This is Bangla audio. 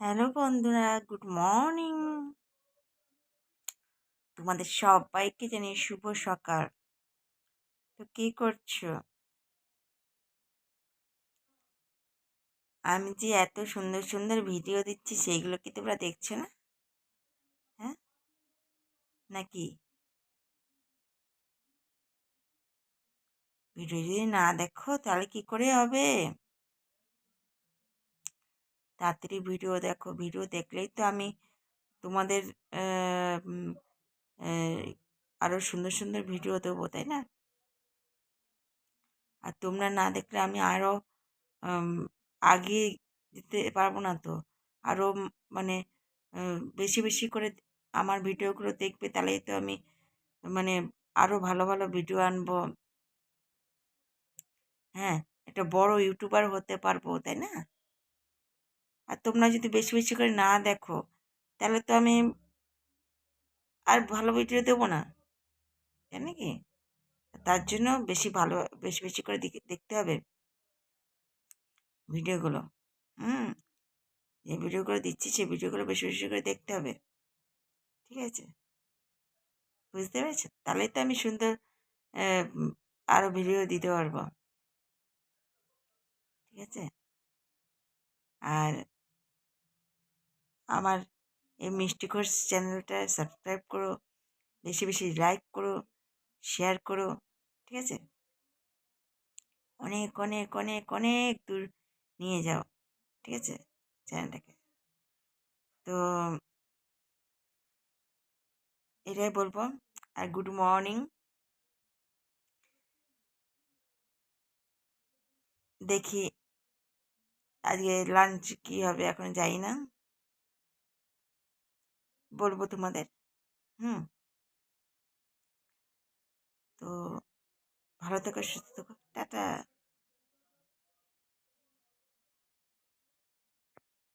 হ্যালো বন্ধুরা, গুড মর্নিং। তোমাদের সবাইকে জানিয়ে শুভ সকাল। তো কি করছো? আমি যে এত সুন্দর সুন্দর ভিডিও দিচ্ছি সেইগুলো কি তোমরা দেখছো না? হ্যাঁ, নাকি? ভিডিও যদি না দেখো তাহলে কি করে হবে? তাড়াতাড়ি ভিডিও দেখো। ভিডিও দেখলেই তো আমি তোমাদের আহ, উম, আহ, আরো সুন্দর সুন্দর ভিডিও দেবো, তাই না? আর তোমরা না দেখলে আমি আরো আম, আগে দিতে পারবো না তো। আরো মানে বেশি বেশি করে আমার ভিডিওগুলো দেখবে, তাহলেই তো আমি মানে আরো ভালো ভালো ভিডিও আনবো। হ্যাঁ, একটা বড় ইউটিউবার হতে পারবো, তাই না? আর তোমরা যদি বেশি বেশি করে না দেখো তাহলে তো আমি আর ভালো ভিডিও দেবো না, তাই নাকি? তার জন্য বেশি বেশি করে দেখতে হবে ভিডিওগুলো। হুম, যে ভিডিওগুলো দিচ্ছি সেই ভিডিওগুলো বেশি বেশি করে দেখতে হবে। ঠিক আছে, বুঝতে পেরেছো? তাহলেই তো আমি সুন্দর আরো ভিডিও দিতে পারবো। ঠিক আছে। আর আমার এই মিষ্টি ঘোষ চ্যানেলটা সাবস্ক্রাইব করো, বেশি বেশি লাইক করো, শেয়ার করো। ঠিক আছে, অনেক অনেক অনেক অনেক দূর নিয়ে যাও। ঠিক আছে, চ্যানেলটাকে। তো এটাই বলবো। আর গুড মর্নিং। দেখি আজকে লাঞ্চ কি হবে এখন যাই না, বলবো তোমাদের। হুম। তো ভালো থেকো, সুস্থ থেকো, টাটা।